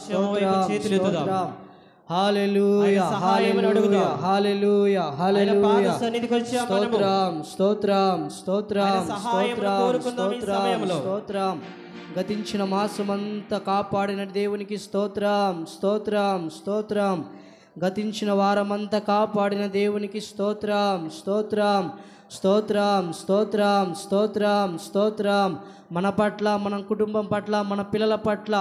స్తోత్రం. హల్లెలూయా హల్లెలూయా హల్లెలూయా హల్లెలూయా. స్తోత్రం స్తోత్రం స్తోత్రం స్తోత్రం స్తోత్రం స్తోత్రం. గతించిన మాసమంతా కాపాడిన దేవునికి స్తోత్రం స్తోత్రం స్తోత్రం. గతించిన వారమంతా కాపాడిన దేవునికి స్తోత్రం స్తోత్రం స్తోత్రం స్తోత్రం స్తోత్రం స్తోత్రం. మన పట్ల, మన కుటుంబం పట్ల, మన పిల్లల పట్ల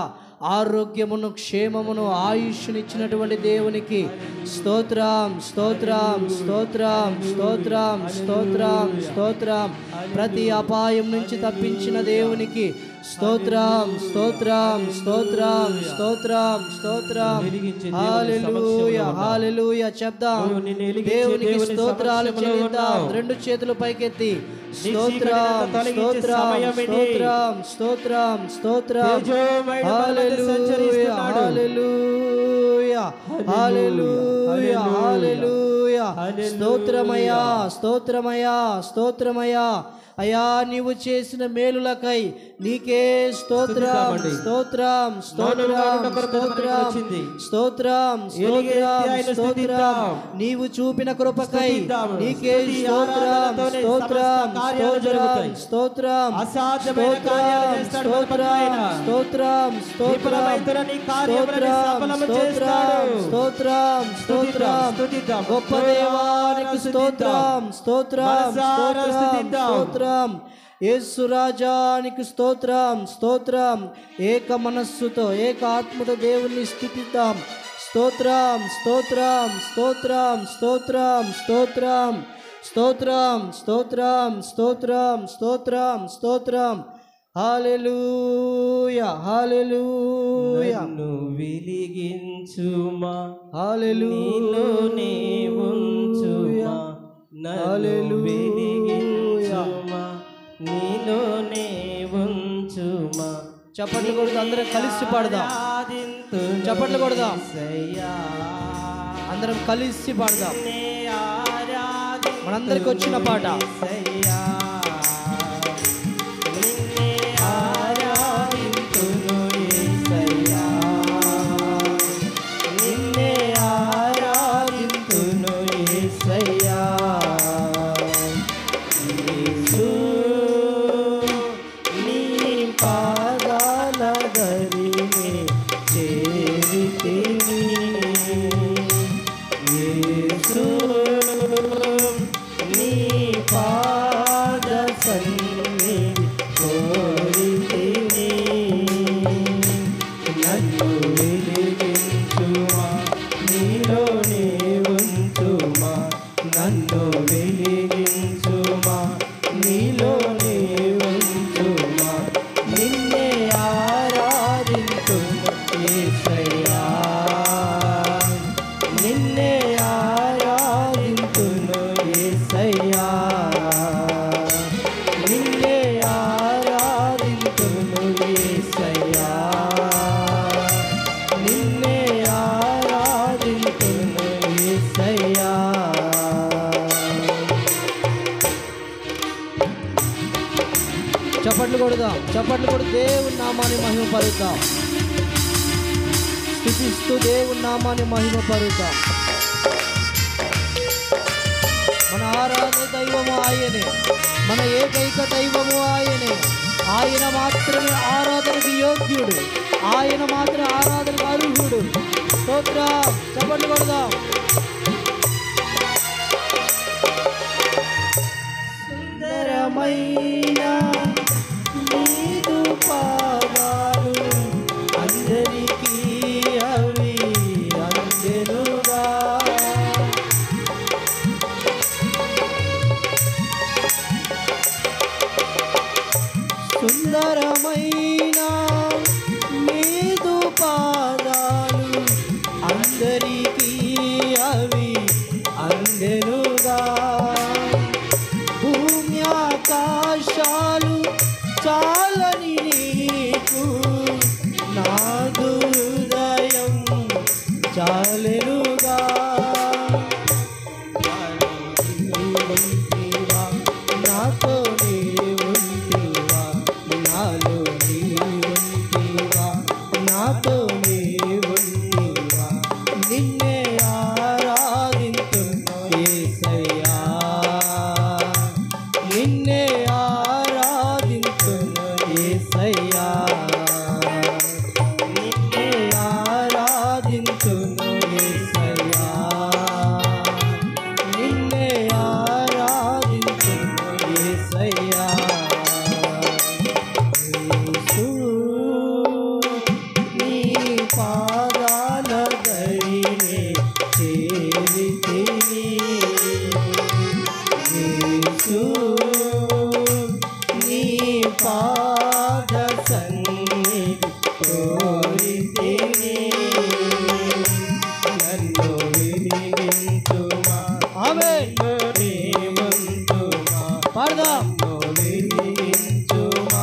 ఆరోగ్యమును, క్షేమమును, ఆయుష్నిచ్చినటువంటి దేవునికి స్తోత్రం స్తోత్రం స్తోత్రం స్తోత్రం స్తోత్రం స్తోత్రం. ప్రతి అపాయం నుంచి తప్పించిన దేవునికి స్తోత్రం స్తోత్రం స్తోత్రం స్తోత్రం స్తోత్రం. హల్లెలూయా హల్లెలూయా చెప్దాం. దేవునికి స్తోత్రాలు చెల్లిద్దాం. రెండు చేతులు పైకెత్తి స్తోత్రం స్తోత్రం స్తోత్రం స్తోత్రం స్తోత్రం. హల్లెలూయా హల్లెలూయా హల్లెలూయా హల్లెలూయా. స్తోత్రమయ్యా స్తోత్రమయ్యా స్తోత్రమయ్యా. అయ్యా, నీవు చేసిన మేలులకై నీకే స్తోత్రం స్తోత్రం స్తోత్రం స్తోత్రం స్తోత్రం స్తోత్రం. నీవు చూపిన కృపకై నీకే స్తోత్రం స్తోత్రం స్తోత్రం స్తోత్రం స్తోత్రం స్తోత్రం స్తోత్రం స్తోత్రం. గొప్ప దేవానికి స్తోత్రం స్తోత్రం స్తోత్రం. యేసు రాజానికి స్తోత్రం స్తోత్రం. ఏక మనస్సుతో, ఏక ఆత్మతో దేవుణ్ణి స్తుతిద్దాం. స్తోత్రం స్తోత్రం స్తోత్రం స్తోత్రం స్తోత్రం స్తోత్రం స్తోత్రం స్తోత్రం స్తోత్రం స్తోత్రం. హల్లెలూయా హల్లెలూయా. నన్ను వెలిగించుమా, హల్లెలూయా ఉంచుమా, నన్ను వెలిగించుమా, నీలోనే ఉంచుమా. చప్పట్లు కొడుతూ అందరం కలిసి పాడదాం. చప్పట్లు కొడదాం, అందరం కలిసి పాడదాం. మనందరికి వచ్చిన పాట. చప్పట్లు కొడదాం, చప్పట్లు కొడు దేవుని నామాన్ని మహిమ పరుద్దాం. స్తుతిస్తూ దేవుని నామాన్ని మహిమ పరుద్దాం. మన ఆరాధన దైవము ఆయనే, మన ఏకైక దైవము ఆయనే. ఆయన మాత్రమే ఆరాధనకు యోగ్యుడు, ఆయన మాత్రమే ఆరాధనకు అర్హుడు. స్తోత్రం. చప్పట్లు కొడదాం. సుందరమైన నీదు పాదాలు అందరికీ అవి అందెనుగా. సుందరమైన నీదు పాదాలు అందరికీ అవి అందెనుగా. భూమి ఆకాశాలు పాదాల దరినే చేరితిని యేసు నీ పాద సన్నిధి కోరితిని నన్ను వెలిగించుమా ఆమేన్ నీవంతుమా పాడదాం వెలిగించుమా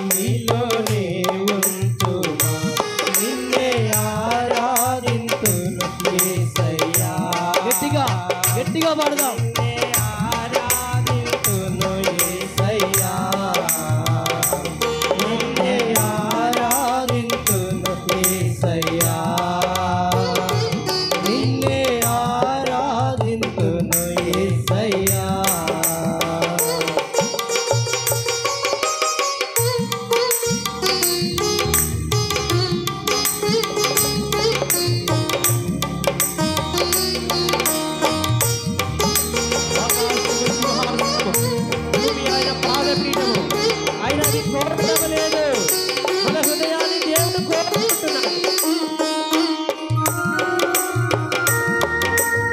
నీలోనే ఉంచుమా నిన్నే ఆరాధింతును యేసయ్యా గట్టిగా గట్టిగా పాడదాం నిన్నే ఆరాధింతును యేసయ్యా నిన్నే ఆరాధింతును యేసయ్యా నిన్నే ఆరాధింతును యేసయ్యా భూమి ఆయన పాదపీఠము. ఆయన అది కోరడం లేదు, మన హృదయాన్ని దేవుడు కోరుకుంటున్నాడు.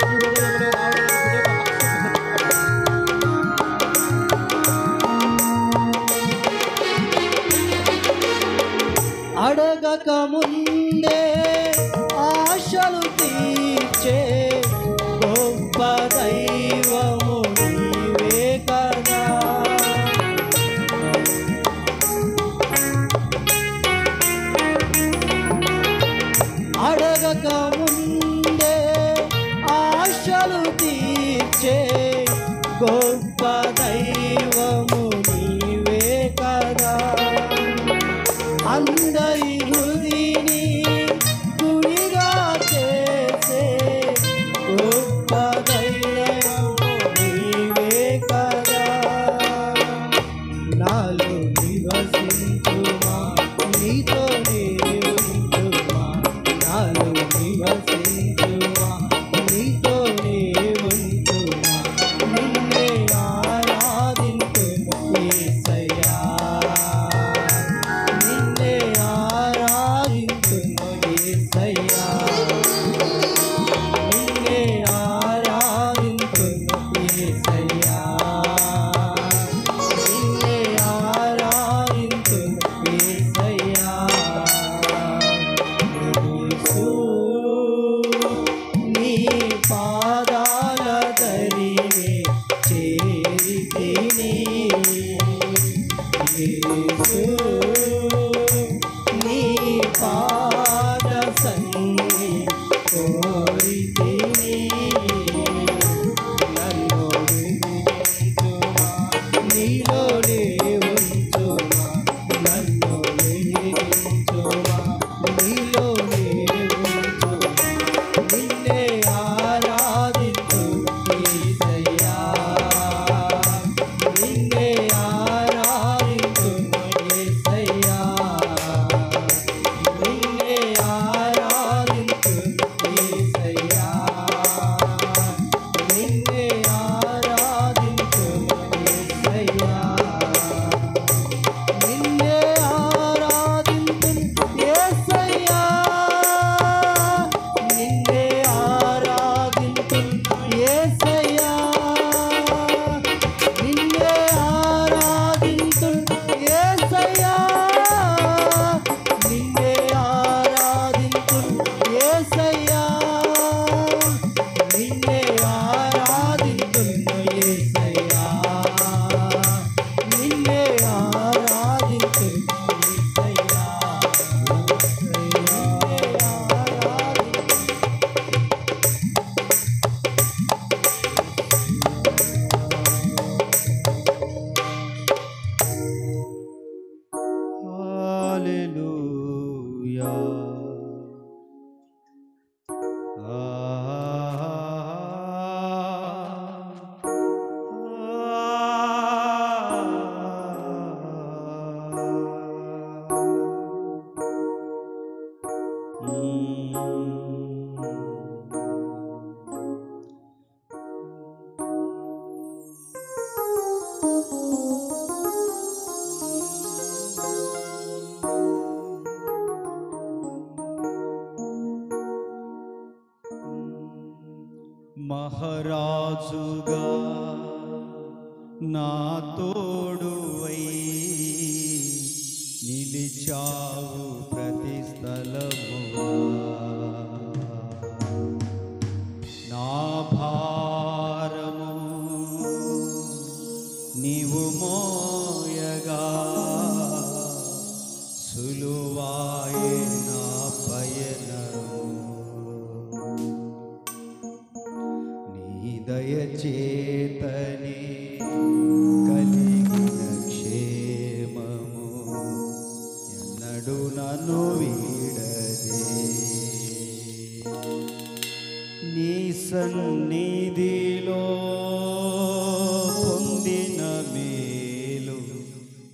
ఈ హృదయంలో ఆవిడ అడగక ముందే ఆశలు తీర్చే గొప్ప దైవము నీవే కదా. అడగక ముందే ఆశలు తీర్చే గొప్ప దైవము నీవే కదా. అందరి హృదిని గుడిగా చేసే గొప్ప దైవము నీవే కదా. నాలో నివసించుమా నీతోనే ఉంచుమా నాలో నివసించుమా నీతోనే ఉంచుమా నిన్నే ఆరాధింతును యేసయ్యా నిన్నే ఆరాధింతును యేసయ్యా నిన్నే ఆరాధింతును యేసయ్యా నిన్నే ఆరాధింతును యేసయ్యా యేసు నీ పాదాల దరినే చేరితిని యేసు నీ పాద సన్నిధి కోరితిని నన్ను వెలిగించుమా నీలోనే ఉంచుమా నన్ను వెలిగించుమా నీలోనే ఉంచుమా నిన్నే ఆరాధింతును యేసయ్యా నిన్నే ఆరాధింతును యేసయ్యా నిన్నే ఆరాధింతును యేసయ్యా నిన్నే ఆరాధింతును యేసయ్యా నిన్నే ఆరాధింతును యేసయ్యా నిన్నే ఆరాధింతును యేసయ్యా నిన్నే ఆరాధింతును యేసయ్యా నిన్నే ఆరాధింతును యేసయ్యా నిన్నే ఆరాధింతును యేసయ్యా నిన్నే ఆరాధింతును యేసయ్యా నిన్నే ఆరాధింతును హల్లెలూయా మహారాజుగా నా తోడువై నిలిచావు ప్రతి స్థలమునా. నా భారము నీవు మోయగా సులువాయే నా పయనము. నీ దయచేతనే కలిగిన క్షేమము ఎన్నడూ నన్ను వీడదే. నీ సన్నిధిలో పొందిన మేలు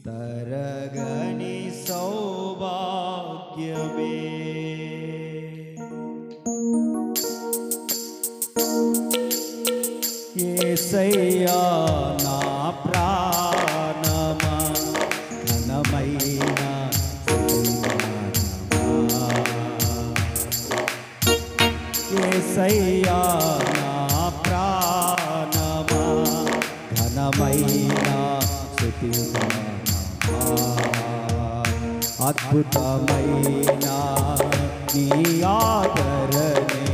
తరగని సౌభాగ్యమే. యేసయ్యా నా ప్రాణమా ఘనమైన యేసయ్యా నా ప్రాణమా ఘనమైన స్తుతిగానమా. అద్భుతమైన నీ ఆదరణే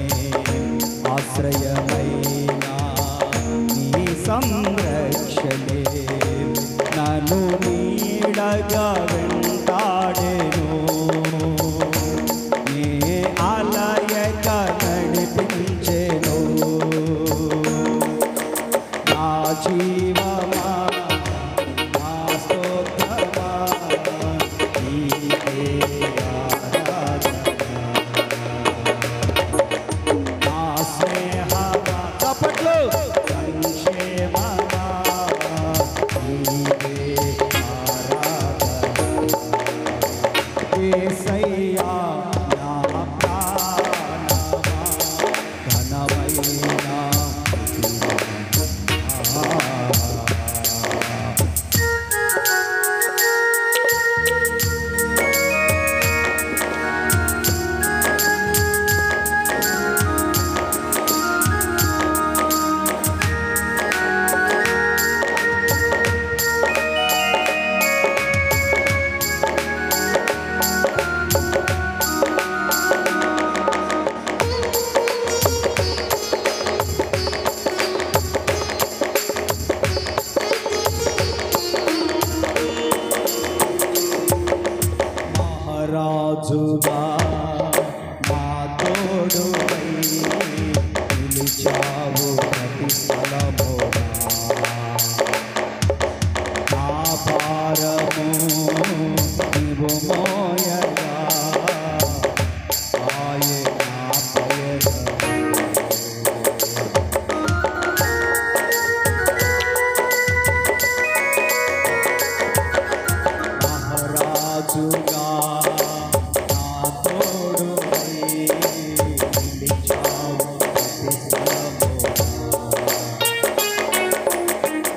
ఆశ్రయమైన నీ సంరక్షణే నన్ను నీడగా వెంటాడెను. నీ ఆలయక నడిపించెను. నా జీవమా నా స్తోత్రమా నీకే ఆరాధన. నా స్నేహమా చప్పట్లు సంక్షేమమా నీకే ఆరాధన. యేసయ్యా నా ప్రాణమా ఘనమైన మహారాజుగా మా తోడువై నిలిచావు ప్రతి స్థలమునా. నా భారము నీవు మోయగా ఆయే నా పయనము. మహారాజుగా నా తోడువై నిలిచావు ప్రతి స్థలమునా.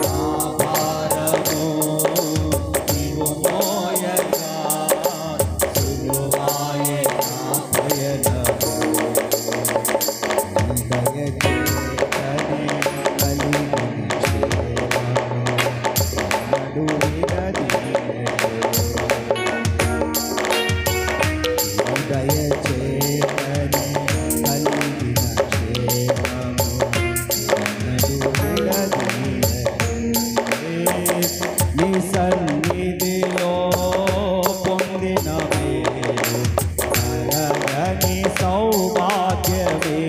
నా భారము నీవు మోయగా సులువాయే నా పయనము. నీ దయచేతనే కలిగిన క్షేమము ఎన్నడూ విడదీయదే. నీ దయచేతనే కలిగిన క్షేమము ఎన్నడూ విడదీయదే. నీ సన్నిధిలో పొందిన మేలు తరగని సౌభాగ్యమే.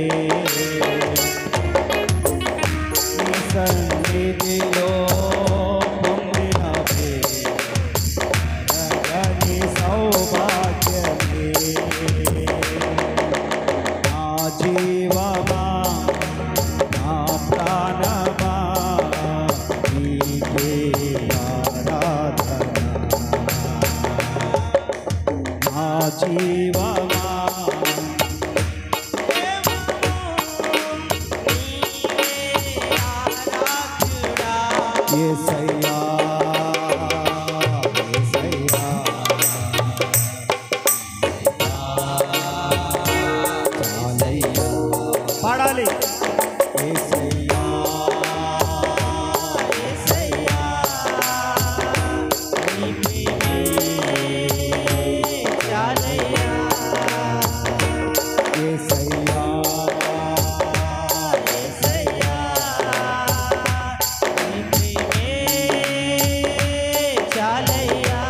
నీ సన్నిధిలో పొందిన మేలు తరగని సౌభాగ్యమే. నా జీవమా నా ప్రాణమా నీకే ఆరాధన. నా జీవమా యేసయ్యా యేసయ్యా చాలయ్యా పాడాలి. యేసయ్యా యేసయ్యా యేసయ్యా నీ ప్రేమే చాలయ్యా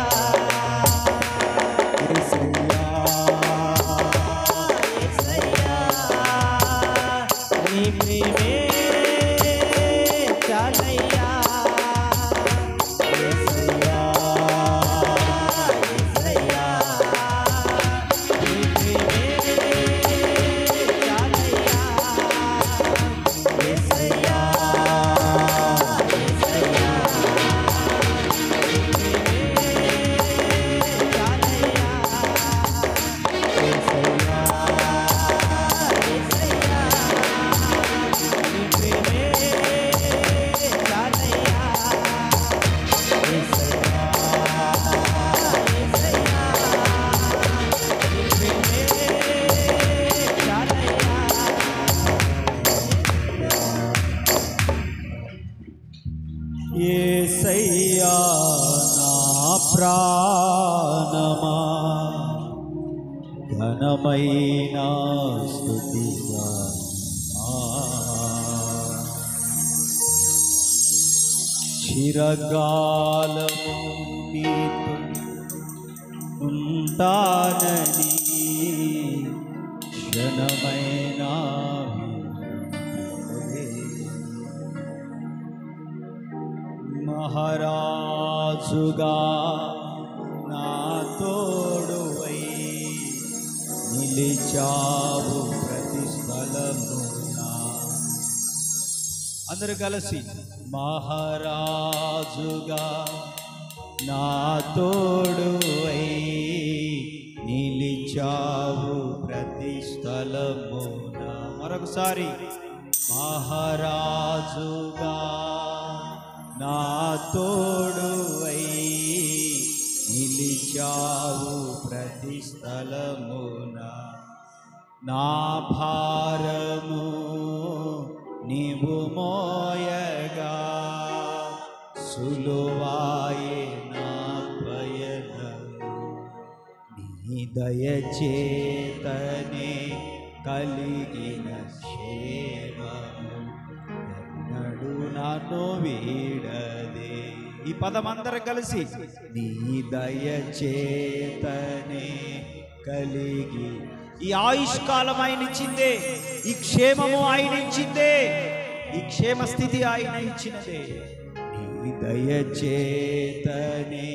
యేసయ్యా యేసయ్యా నీ ప్రేమే చాలయ్యా యేసయ్యా యేసయ్యా నీ ప్రేమే చాలయ్యా యేసయ్యా యేసయ్యా యేసయ్యా నా ప్రాణమా ఘనమైన స్తుతిగా చిరకాలము నీతో ఉంటానని క్షణమైన మహారాజుగా నా తోడువై నిలిచావు ప్రతి స్థలమునా. అందరూ కలిసి మహారాజుగా నా తోడువై నిలిచావు ప్రతి స్థలమునా. మరొకసారి మహారాజుగా నా తోడువై నిలిచావు ప్రతి స్థలమున. నా భారము నీవు మోయగా సులువాయే నా పయనము. నీ దయచేతనే కలిగిన క్షేమము ఎన్నడూ నన్ను వీడదే. ఈ పదమందరం కలిసి నీ దయచేతనే కలిగి. ఈ ఆయుష్కాలం ఆయన ఇచ్చిందే, ఈ క్షేమము ఆయన ఇచ్చిందే, ఈ క్షేమ స్థితి ఆయన ఇచ్చినదే. నీ దయచేతనే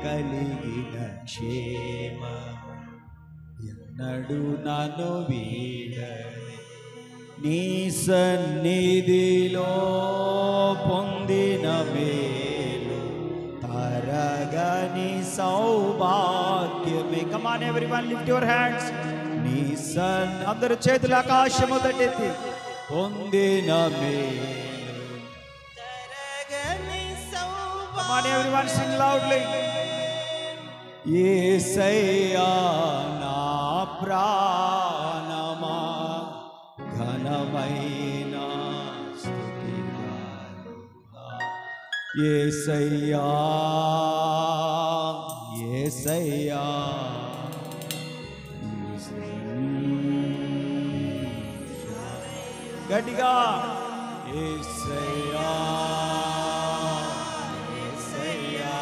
కలిగిన క్షేమ ఎన్నడూ నన్ను వీడదే. నీ సన్నిధిలో పొందిన మేలు తరగని సౌభాగ్యమే. Come on everyone, lift your hands. నీ అందరు చేతులు ఆకాశము తట్టెత్తి. పొందిన మేలు తరగని come on everyone, sing loudly. యేసయ్యా నా ప్రాణమా ఘనమైన స్తుతిగా. యేసయ్యా యేసయ్యా గట్టిగా యేసయ్యా యేసయ్యా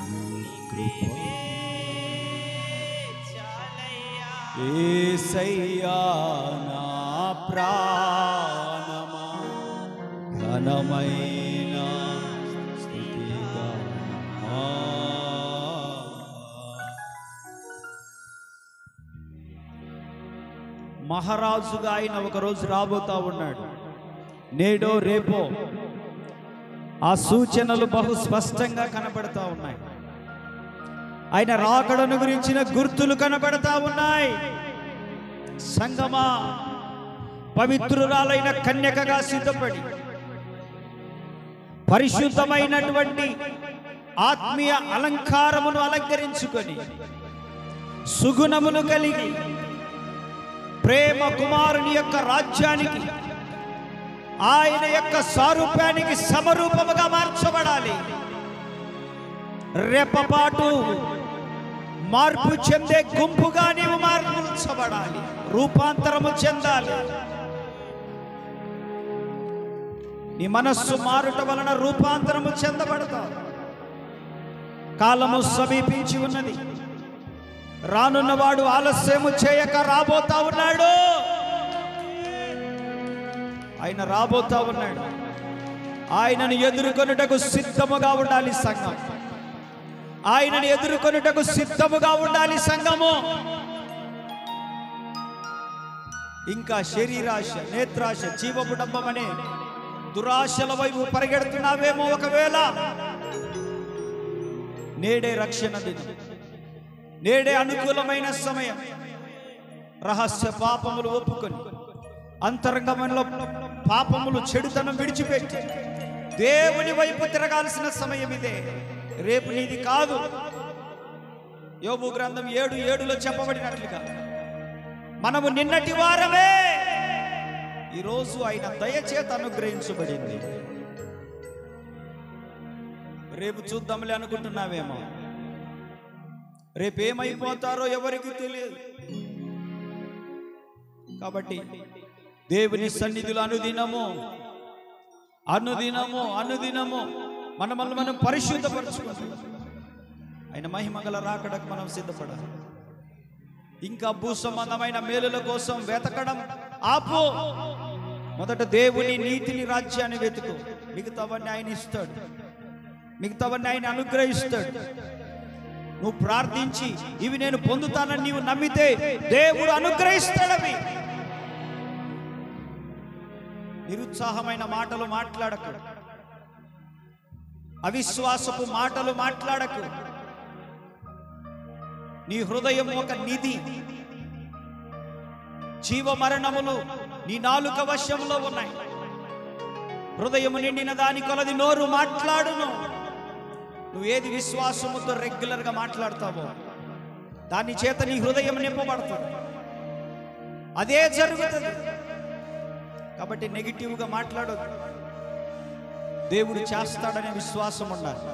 నీ కృప యేసయ్యా నా ప్రాణమా ఘనమైన స్తుతిగా. మహారాజుగా ఆయన ఒకరోజు రాబోతా ఉన్నాడు. నేడో రేపో ఆ సూచనలు బహు స్పష్టంగా కనబడతా ఉన్నాయి. ఆయన రాకడను గురించిన గుర్తులు కనబడతా ఉన్నాయి. సంగమా, పవిత్రురాలైన కన్యకగా సిద్ధపడి పరిశుద్ధమైనటువంటి ఆత్మీయ అలంకారమును అలంకరించుకొని సుగుణమును కలిగి ప్రేమ కుమారుని యొక్క రాజ్యానికి, ఆయన యొక్క సారూప్యానికి సమరూపముగా మార్చబడాలి. రెప్పపాటు మార్పు చెందే గుంపుగా నీవు మార్చబడాలి, రూపాంతరము చెందాలి. నీ మనస్సు మారుట వలన రూపాంతరము చెందబడతావు. కాలము సమీపించి ఉన్నది. రానున్నవాడు ఆలస్యము చేయక రాబోతా ఉన్నాడు. ఆయన రాబోతా ఉన్నాడు. ఆయనను ఎదుర్కొనుటకు సిద్ధముగా ఉండాలి సంఘం. ఆయనను ఎదుర్కొనుటకు సిద్ధముగా ఉండాలి సంఘము. ఇంకా శరీరాశ, నేత్రాశ, జీవపుడంబం అనే దురాశల వైపు పరిగెడుతున్నావేమో. ఒకవేళ నేడే రక్షణ దినం, నేడే అనుకూలమైన సమయం. రహస్య పాపములు ఒప్పుకొని అంతరంగంలో పాపములు, చెడుతనం విడిచిపెట్టి దేవుని వైపు తిరగాల్సిన సమయం ఇదే. రేపు నీది కాదు. యోబు గ్రంథం 7:7లో చెప్పబడినట్లుగా మనము నిన్నటి వారమే, ఈరోజు ఆయన దయచేత అనుగ్రహించబడింది. రేపు చూద్దాంలే అనుకుంటున్నావేమో. రేపేమైపోతారో ఎవరికి తెలియదు. కాబట్టి దేవుని సన్నిధిలో అనుదినము మనల్ని మనం పరిశుద్ధపరచుకుంటాం. ఆయన మహిమగల రాకడకు మనం సిద్ధపడాలి. ఇంకా భూ సంబంధమైన మేలుల కోసం వెతకడం ఆపు. మొదట దేవుని నీతిని, రాజ్యాన్ని వెతుకు. మిగతావన్నీ ఆయన ఇస్తాడు, మిగతావన్నీ ఆయన అనుగ్రహిస్తాడు. నువ్వు ప్రార్థించి ఇవి నేను పొందుతానని నీవు నమ్మితే దేవుడు అనుగ్రహిస్తాడవి. నిరుత్సాహమైన మాటలు మాట్లాడకు, అవిశ్వాసపు మాటలు మాట్లాడకు. నీ హృదయం ఒక నిధి. జీవ మరణములు నీ నాలుక వశంలో ఉన్నాయి. హృదయము నిండిన దాని కొలది నోరు మాట్లాడును. నువ్వు ఏది విశ్వాసముతో రెగ్యులర్గా మాట్లాడతావో దాని చేత నీ హృదయం నింపబడుతుంది. అదే జరుగుతుంది. కాబట్టి నెగిటివ్గా మాట్లాడొద్దు. దేవుడు చేస్తాడనే విశ్వాసం ఉండాలి.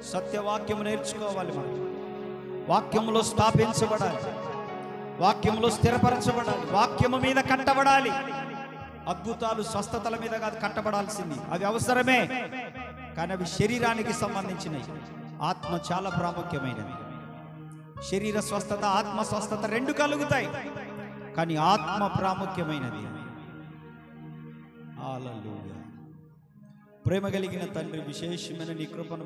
సత్యవాక్యము నేర్చుకోవాలి. మనం వాక్యములో స్థాపించబడాలి, వాక్యములో స్థిరపరచబడాలి, వాక్యము మీద కట్టబడాలి. అద్భుతాలు స్వస్థతల మీద కాదు కట్టబడాల్సింది, అవి అవసరమే, కానీ అవి శరీరానికి సంబంధించినవి. ఆత్మ చాలా ప్రాముఖ్యమైనది. శరీర స్వస్థత, ఆత్మ స్వస్థత రెండు కలుగుతాయి, కానీ ఆత్మ ప్రాముఖ్యమైనది. హల్లెలూయా. ప్రేమ కలిగిన తండ్రి, విశేషమైన నీ కృపను